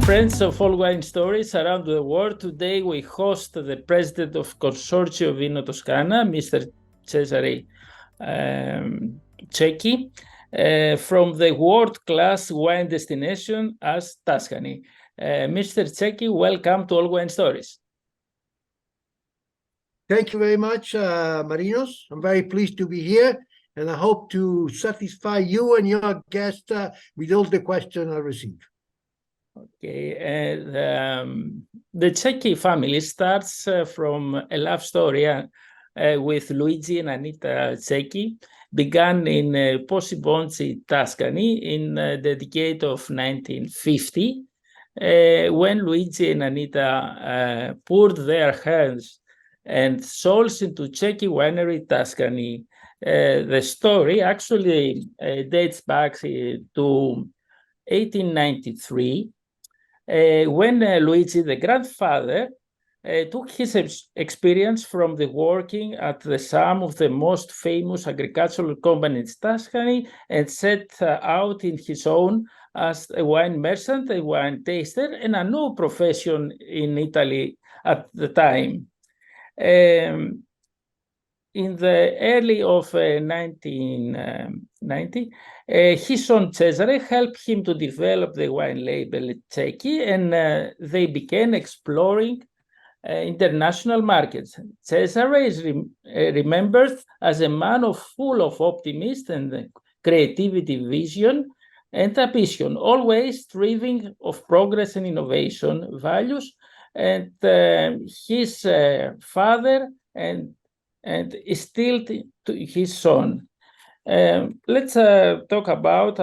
friends of all wine stories around the world. Today we host the president of Consorzio Vino Toscana, Mr. Cesare Cecchi, from the world-class wine destination as Tuscany. Mr. Cecchi, welcome to All Wine Stories. Thank you very much, Marinos. I'm very pleased to be here, and I hope to satisfy you and your guest with all the questions I receive. Okay, the Cecchi family starts from a love story with Luigi and Anita Cecchi, began in Poggibonsi, Tuscany in the decade of 1950, when Luigi and Anita poured their hands and souls into Cecchi Winery, Tuscany. The story actually dates back to 1893, when Luigi, the grandfather, took his experience from the working at some of the most famous agricultural companies in Tuscany and set out in his own as a wine merchant, a wine taster, and a new profession in Italy at the time. In the early of 1990, his son Cesare helped him to develop the wine label Cecchi, and they began exploring international markets. Cesare is remembered as a man full of optimism and creativity, vision, and ambition, always striving of progress and innovation values. And his father and still to his son. Let's talk about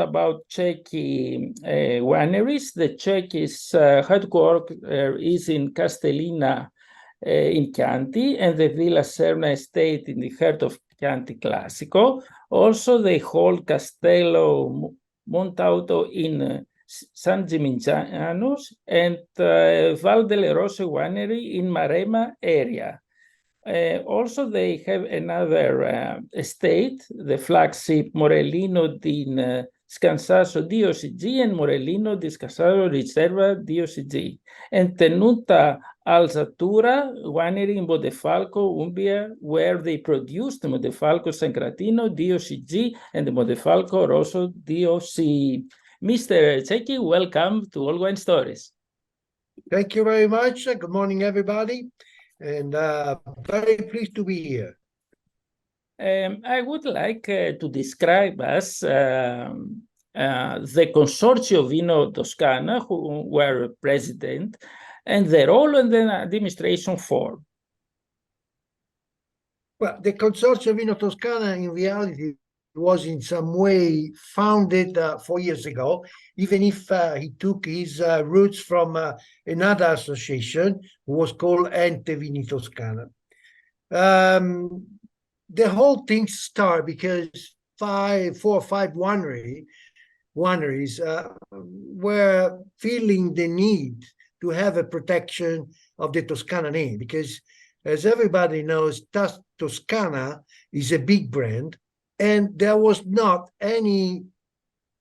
Cecchi wineries. The Cecchi's headquarters is in Castellina in Chianti, and the Villa Serna estate in the heart of Chianti Classico. Also, they hold Castello Montauto in San Gimignano and Val delle Rose winery in Maremma area. Also, they have another estate, the flagship Morellino di Scansasso DOCG and Morellino di Scansasso Riserva DOCG, and Tenuta Alzatura winery in Modefalco, Umbria, where they produced the Modefalco Sancratino DOCG and the Modefalco Rosso DOC. Mr. Cecchi, welcome to All Wine Stories. Thank you very much. Good morning, everybody. And very pleased to be here. I would like to describe us the Consorzio Vino Toscana, who were president, and their role in the administration form. Well, the Consorzio Vino Toscana, in reality, was in some way founded 4 years ago, even if he took his roots from another association who was called Ente Vini Toscana. The whole thing started because 4 or 5 wineries were feeling the need to have a protection of the Toscana name, because as everybody knows, Toscana is a big brand, and there was not any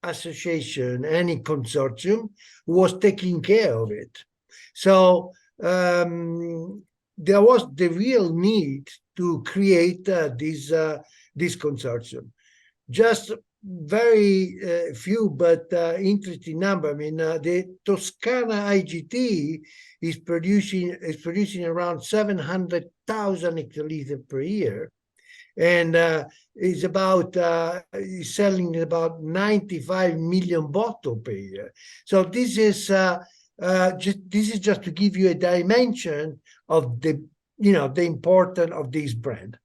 association, any consortium who was taking care of it. So there was the real need to create this consortium. Just very few but interesting number. I mean, the Toscana IGT is producing around 700,000 hectoliters per year, and is selling about 95 million bottles per year. So this is just to give you a dimension of the importance of this brand.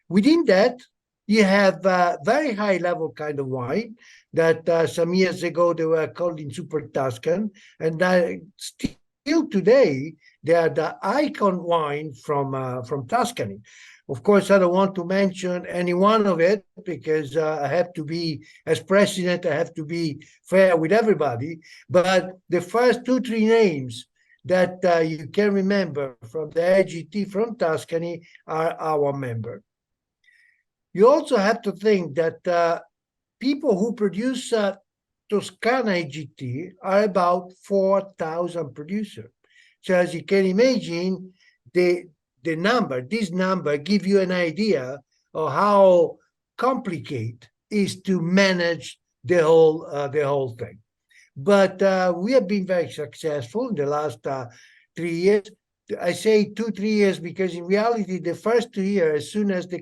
Within that, you have very high level kind of wine that some years ago they were called in Super Tuscan, and still today they are the icon wine from Tuscany. Of course, I don't want to mention any one of it because I have to be, as president, I have to be fair with everybody. But the first 2-3 names that you can remember from the IGT from Tuscany are our member. You also have to think that people who produce Toscana AGT are about 4,000 producers. So as you can imagine, this number give you an idea of how complicated it is to manage the whole thing. But we have been very successful in the last 3 years. I say 2-3 years because in reality, the first 2 years, as soon as the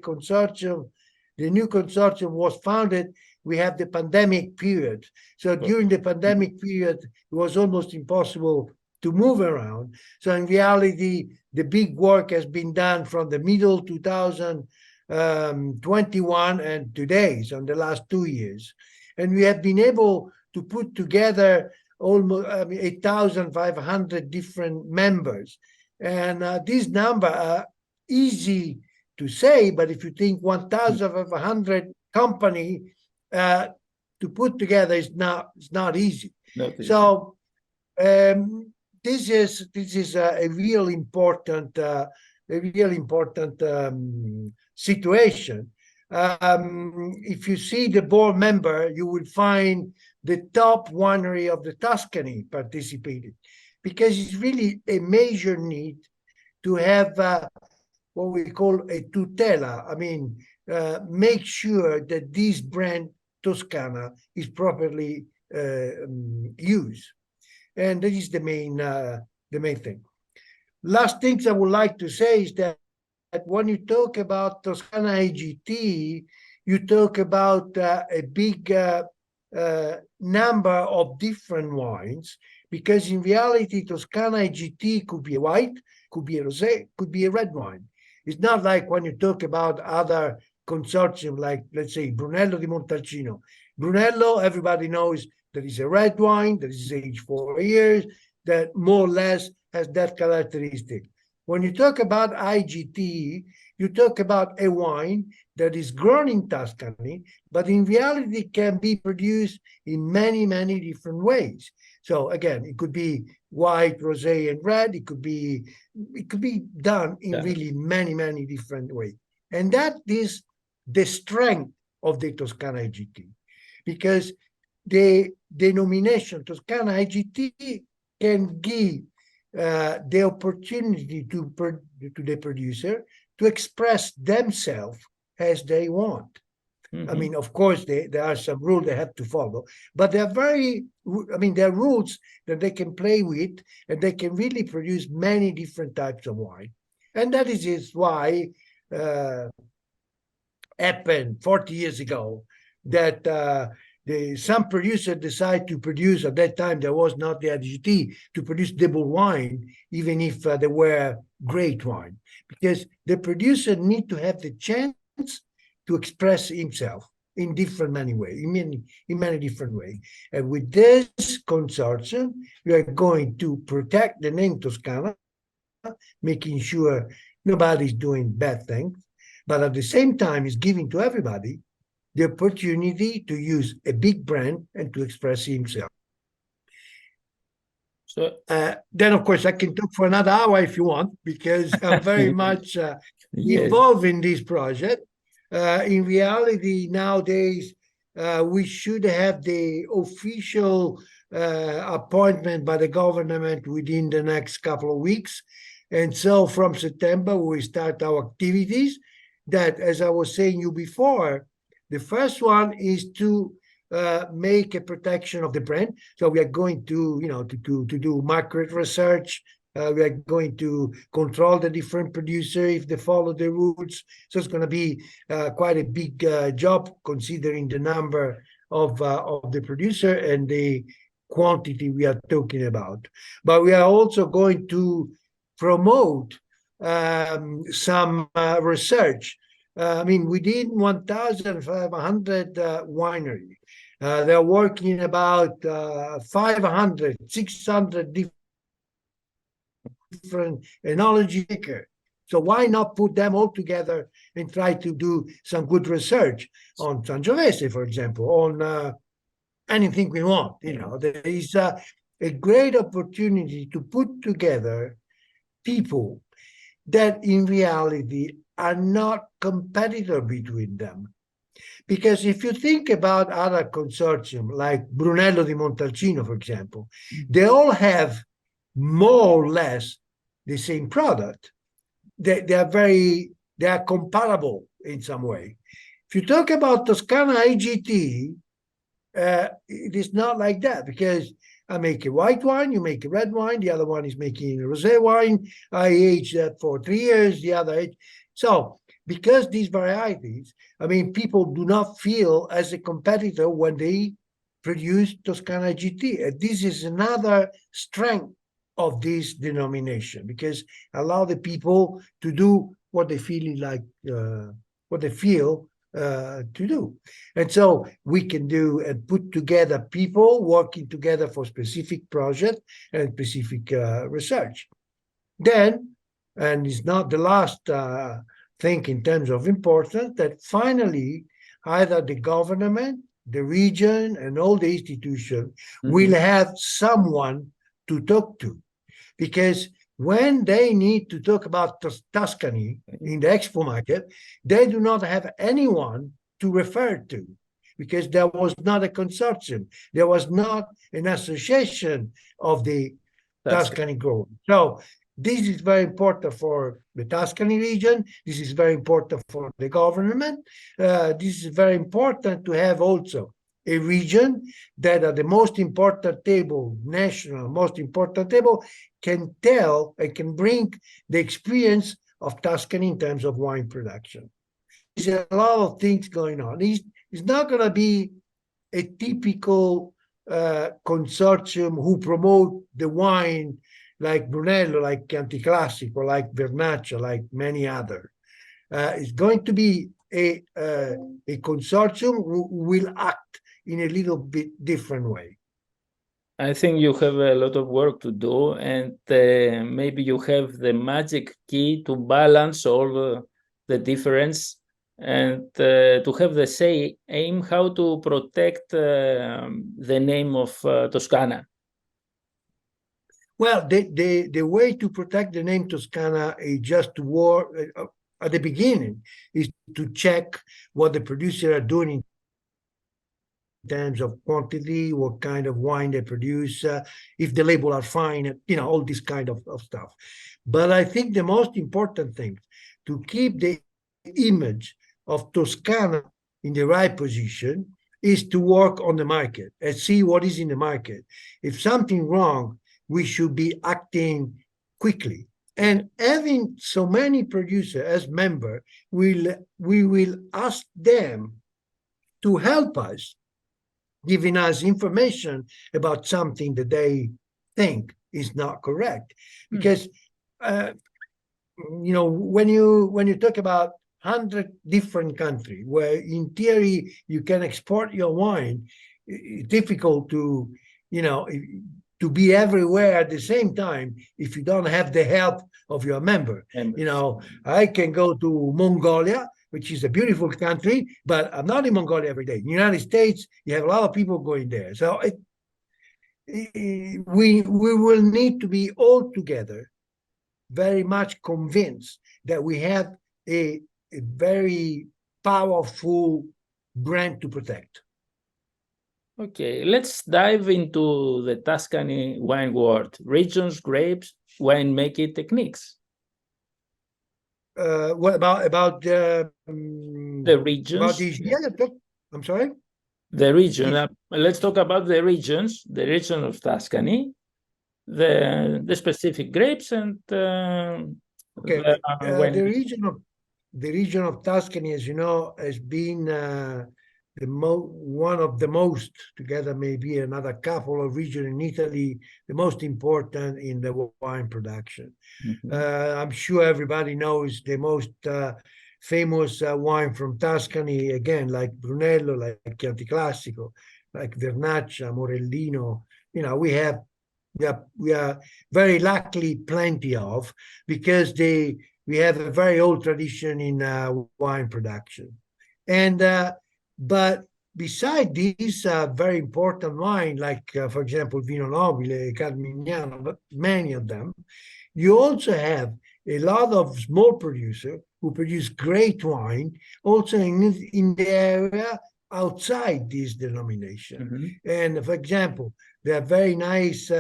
new consortium was founded, we have the pandemic period. So during the pandemic period, it was almost impossible to move around. So in reality, the big work has been done from the middle 2021 and today, so in the last 2 years. And we have been able to put together almost 8,500 different members. And these numbers are easy to say, but if you think 1,500 company to put together is not easy. Not easy. So this is a real important situation. If you see the board member, you will find the top winery of the Tuscany participated, because it's really a major need to have what we call a tutela. I mean, make sure that this brand Toscana is properly used, and that is the main thing. Last things I would like to say is that when you talk about Toscana AGT, you talk about a big number of different wines, because in reality, Toscana AGT could be a white, could be a rosé, could be a red wine. It's not like when you talk about other consortium, like, let's say, Brunello di Montalcino. Brunello, everybody knows that is a red wine, that is aged 4 years, that more or less has that characteristic. When you talk about IGT, you talk about a wine that is grown in Tuscany, but in reality can be produced in many, many different ways. So again, it could be white, rosé, and red. It could be done in really many, many different ways. And that is the strength of the Toscana IGT, because the denomination Toscana IGT can give the opportunity to the producer to express themselves as they want. I mean, of course, there are some rules they have to follow, but they're there are rules that they can play with, and they can really produce many different types of wine. And that is why happened 40 years ago that some producer decided to produce, at that time there was not the IGT, to produce double wine, even if they were great wine, because the producer need to have the chance to express himself in many ways, in many different ways. And with this consortium, we are going to protect the name Toscana, making sure nobody's doing bad things, but at the same time is giving to everybody the opportunity to use a big brand and to express himself. So then, of course, I can talk for another hour if you want, because I'm very much involved in this project. In reality, nowadays, we should have the official appointment by the government within the next couple of weeks. And so from September, we start our activities that, as I was saying you before, the first one is to make a protection of the brand. So we are going to, to do market research. We are going to control the different producers if they follow the rules. So it's going to be quite a big job, considering the number of the producer and the quantity we are talking about. But we are also going to promote some research. Within 1,500 wineries, they're working about 500, 600 different enology makers. So why not put them all together and try to do some good research on Sangiovese, for example, on anything we want? There is a great opportunity to put together people that in reality are not competitor between them. Because if you think about other consortium, like Brunello di Montalcino, for example, they all have more or less the same product. They are comparable in some way. If you talk about Toscana IGT, it is not like that, because I make a white wine, you make a red wine, the other one is making a rosé wine. I age that for 3 years, the other age. So because these varieties, I mean, people do not feel as a competitor when they produce Toscana GT. And this is another strength of this denomination, because allow the people to do what they feel like, what they feel to do. And so we can do and put together people working together for specific project and specific research. Then, and it's not the last thing in terms of importance, that finally either the government, the region, and all the institutions will have someone to talk to. Because when they need to talk about Tuscany in the expo market, they do not have anyone to refer to, because there was not a consortium. There was not an association of the Tuscany growers. So this is very important for the Tuscany region. This is very important for the government. This is very important to have also a region that at the most important table, national most important table, can tell and can bring the experience of Tuscany in terms of wine production. There's a lot of things going on. It's not going to be a typical consortium who promote the wine like Brunello, like Chianti Classico, like Vernaccia, like many other. It's going to be a consortium who will act in a little bit different way. I think you have a lot of work to do, and maybe you have the magic key to balance all the difference and to have the same aim how to protect the name of Toscana. Well, the way to protect the name Toscana is just to work at the beginning, is to check what the producers are doing in terms of quantity, what kind of wine they produce, if the label are fine, all this kind of stuff. But I think the most important thing to keep the image of Toscana in the right position is to work on the market and see what is in the market. If something wrong, we should be acting quickly. And having so many producers as members, we will ask them to help us, giving us information about something that they think is not correct. Because when you talk about 100 different countries where in theory you can export your wine, it's difficult to be everywhere at the same time if you don't have the help of your member. I can go to Mongolia, which is a beautiful country, but I'm not in Mongolia every day. In the United States, you have a lot of people going there. So we will need to be all together very much convinced that we have a very powerful brand to protect. Okay, let's dive into the Tuscany wine world: regions, grapes, winemaking techniques. What about the regions? I'm sorry? The region. Let's talk about the regions, the region of Tuscany, the specific grapes, and okay. The region of Tuscany, as you know, has been one of the most, together maybe another couple of regions in Italy, the most important in the wine production. I'm sure everybody knows the most famous wine from Tuscany, again, like Brunello, like Chianti Classico, like Vernaccia, Morellino. We are very luckily plenty of, because we have a very old tradition in wine production. And but beside these very important wine, like for example Vino Nobile, Carmignano, but many of them, you also have a lot of small producers who produce great wine, also in the area outside this denomination. And for example, they have very nice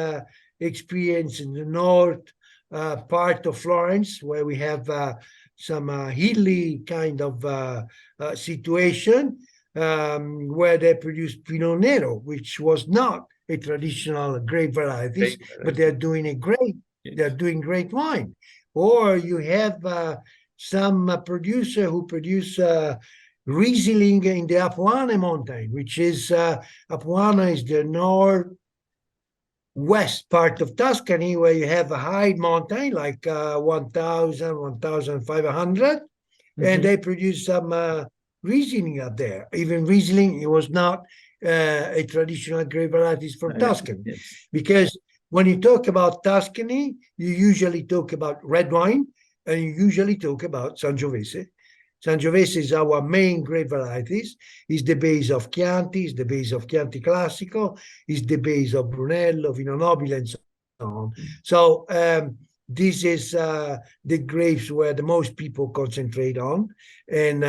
experience in the north part of Florence, where we have some hilly kind of situation, where they produce Pinot Nero, which was not a traditional grape varieties, but they're doing a great, they're doing great wine. Or you have some producer who produce Riesling in the Apuane mountain, which is Apuana is the northwest part of Tuscany, where you have a high mountain like 1,000, 1,500, and they produce some Riesling up there. Even Riesling, it was not a traditional grape varieties from Tuscany, because when you talk about Tuscany, you usually talk about red wine, and you usually talk about Sangiovese. Sangiovese is our main grape varieties. It's the base of Chianti, it's the base of Chianti Classico, it's the base of Brunello, Vino Nobile, and so on. So this is the grapes where the most people concentrate on. And,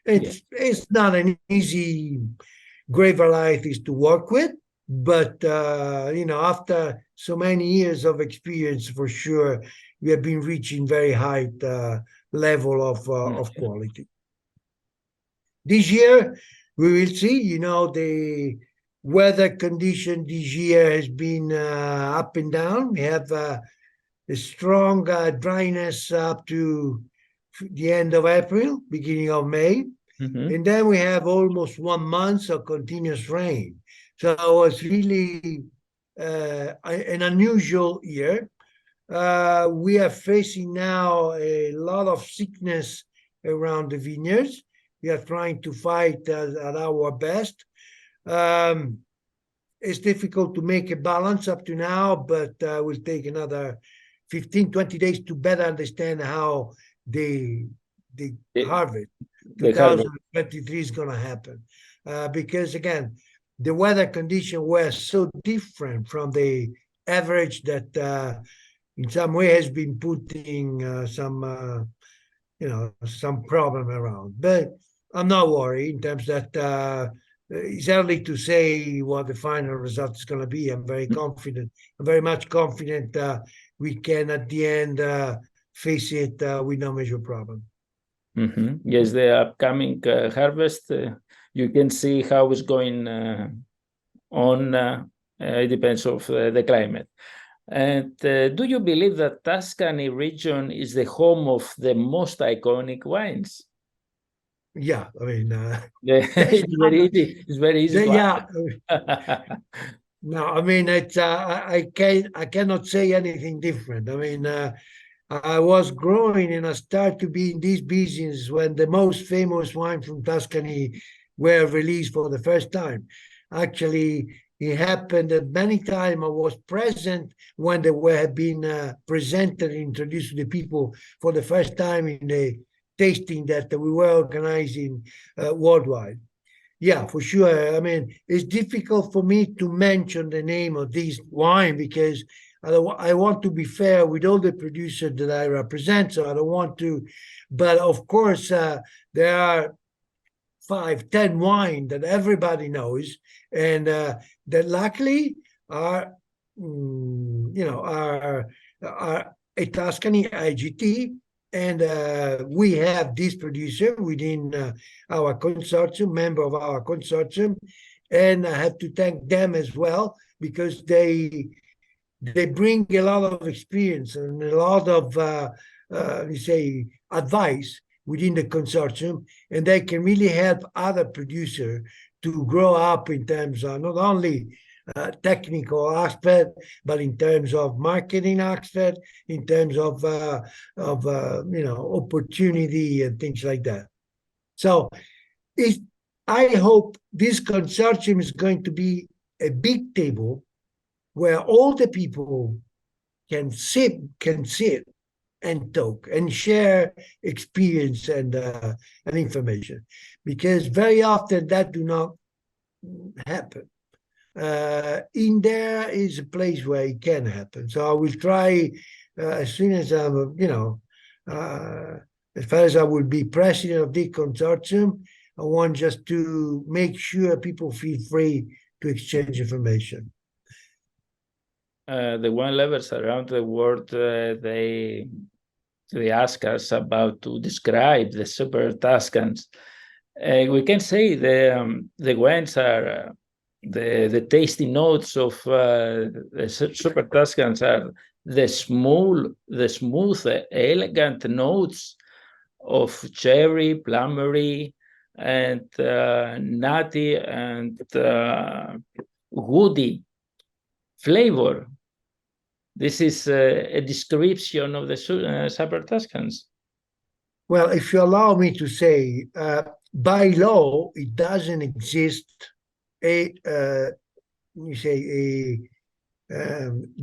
it's not an easy grape varieties to work with, but, after so many years of experience, for sure, we have been reaching very high level of quality. This year, we will see, the weather condition this year has been up and down. We have a strong dryness up to the end of April, beginning of May. And then we have almost 1 month of continuous rain. So it was really an unusual year. We are facing now a lot of sickness around the vineyards. We are trying to fight at our best. It's difficult to make a balance up to now, but we'll take another 15, 20 days to better understand how the harvest 2023 is going to happen. Because again, the weather conditions were so different from the average that in some way has been putting some problem around. But I'm not worried in terms that it's early to say what the final result is going to be. I'm very confident. I'm very much confident we can at the end face it with no major problem. Yes, the upcoming harvest, you can see how it's going on. It depends on the climate. And do you believe that Tuscany region is the home of the most iconic wines? Yeah, I mean, it's very easy. No, I mean, it's I cannot say anything different. I mean, I was growing and I started to be in this business when the most famous wine from Tuscany were released for the first time. Actually, it happened that many times I was present when they were being presented and introduced to the people for the first time in the tasting that we were organizing worldwide. Yeah, for sure. I mean, it's difficult for me to mention the name of this wine because I want to be fair with all the producers that I represent, so I don't want to. But of course, there are 5, 10 wines that everybody knows, and that luckily are a Tuscany IGT. And we have this producer within our consortium, member of our consortium, and I have to thank them as well because they bring a lot of experience and a lot of advice within the consortium, and they can really help other producers to grow up in terms of not only technical aspect, but in terms of marketing aspect, in terms of opportunity and things like that. So I hope this consortium is going to be a big table where all the people can sit and talk and share experience and information, because very often that do not happen. In there is a place where it can happen. So I will try as soon as I'm, as far as I will be president of the consortium, I want just to make sure people feel free to exchange information. The wine lovers around the world, they ask us about to describe the super Tuscans. We can say the wines are the tasty notes of the super Tuscans are the smooth, elegant notes of cherry, plumbery, and nutty and woody flavor. This is a description of the Super Tuscans. Well, if you allow me to say, by law, it doesn't exist the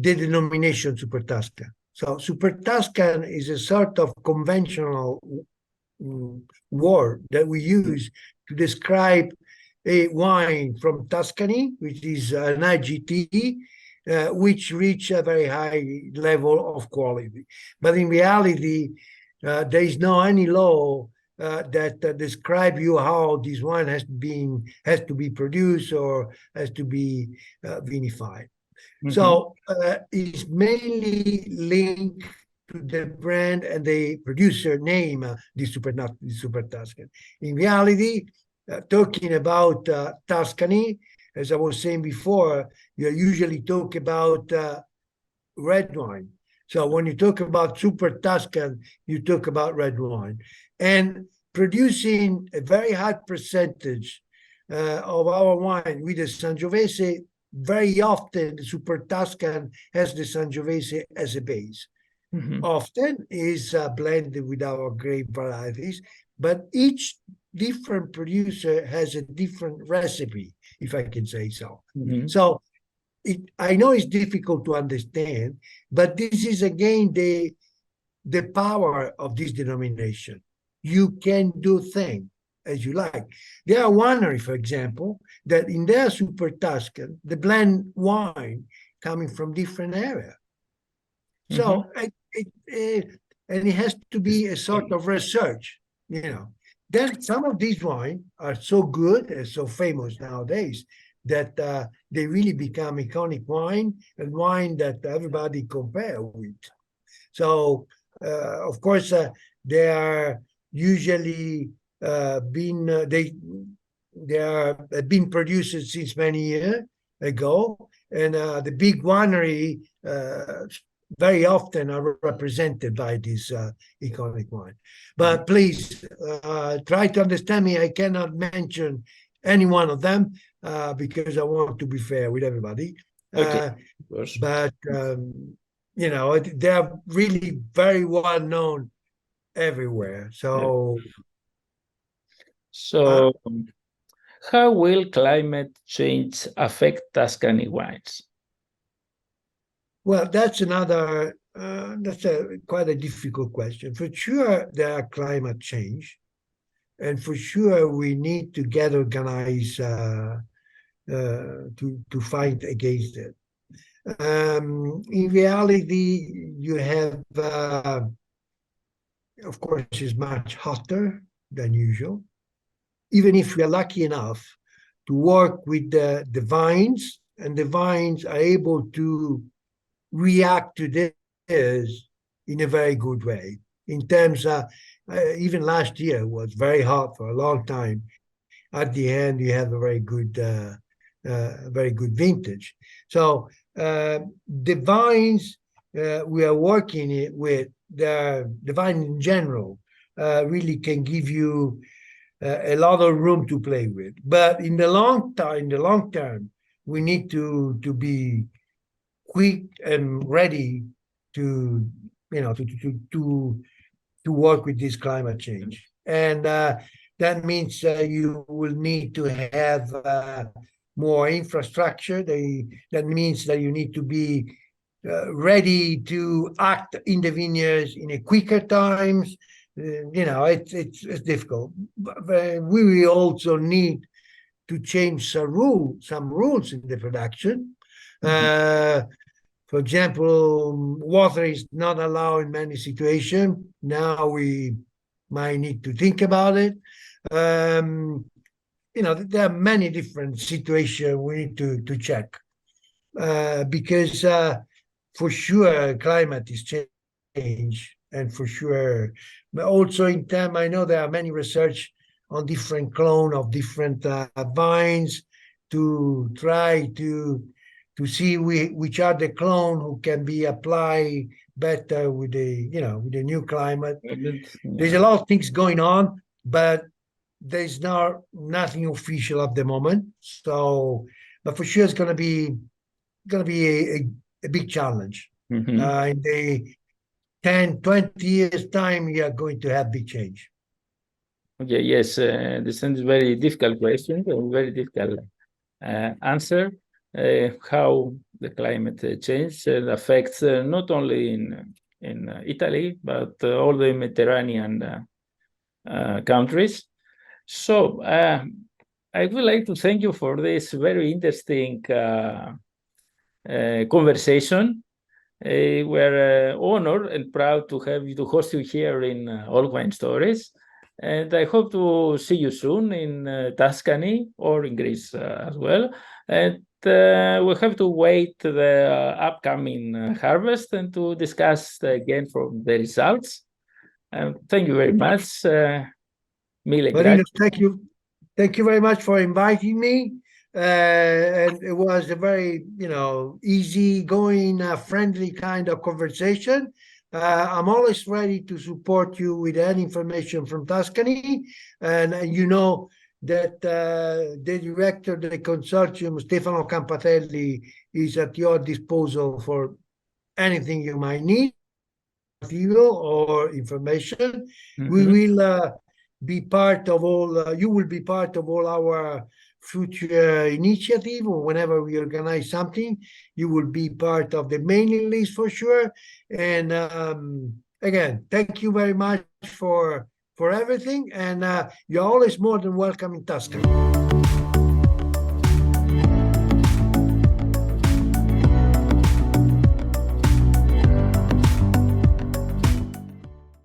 denomination Super Tuscan. So Super Tuscan is a sort of conventional word that we use to describe a wine from Tuscany, which is an IGT, which reach a very high level of quality. But in reality, there is no any law that describe you how this wine has to be produced or has to be vinified. Mm-hmm. So it's mainly linked to the brand and the producer name, the Super Tuscan. In reality, talking about Tuscany, as I was saying before, you usually talk about red wine. So when you talk about Super Tuscan, you talk about red wine. And producing a very high percentage of our wine with the Sangiovese, very often the Super Tuscan has the Sangiovese as a base. Mm-hmm. Often is blended with our grape varieties, but each different producer has a different recipe, if I can say so. Mm-hmm. So I know it's difficult to understand, but this is again the power of this denomination. You can do things as you like. There are wineries, for example, that in their Super Tuscan, they blend wine coming from different areas. Mm-hmm. So and it has to be a sort of research, you know. Then some of these wines are so good and so famous nowadays that they really become iconic wine and wine that everybody compare with. So, of course, they are usually they are been produced since many years ago, and the big winery very often are represented by this iconic wine. But please try to understand me. I cannot mention any one of them because I want to be fair with everybody. Okay. But you know, they are really very well known everywhere. So, how will climate change affect Tuscany wines? Well, that's another. That's quite a difficult question. For sure, there are climate change, and for sure, we need to get organized to fight against it. In reality, you have, of course, it's much hotter than usual. Even if we are lucky enough to work with the vines, and the vines are able to react to this in a very good way. In terms of, even last year was very hot for a long time. At the end, you have a very good vintage. So the vines we are working with, the vine in general, really can give you a lot of room to play with. But in the long term, we need to be quick and ready to, you know, to work with this climate change. And that means you will need to have more infrastructure. That means that you need to be ready to act in the vineyards in a quicker times. You know, it's difficult. But we will also need to change some rules in the production. For For example, water is not allowed in many situations. Now we might need to think about it. There are many different situations we need to check because for sure climate is change, and for sure, but also in time, I know there are many research on different clone of different vines to try to see which are the clone who can be applied better with the new climate. There's a lot of things going on, but there's nothing official at the moment. So, but for sure, it's going to be a big challenge. In the 10, 20 years time, we are going to have big change. Okay, yes, this is a very difficult question, a very difficult answer. How the climate change affects not only in Italy, but all the Mediterranean countries. So I would like to thank you for this very interesting conversation. We're honored and proud to have you, to host you here in Allwinestories. And I hope to see you soon in Tuscany or in Greece as well. And we'll have to wait the upcoming harvest and to discuss again from the results. Thank you very much. Marino, thank you very much for inviting me. And it was a very, easy-going, friendly kind of conversation. I'm always ready to support you with any information from Tuscany. And you know that the director of the consortium, Stefano Campatelli, is at your disposal for anything you might need, or information. We will be part of all, you will be part of all our future initiative, or whenever we organize something, you will be part of the mailing list for sure. And again, thank you very much for everything. And you're always more than welcome in Tuscany.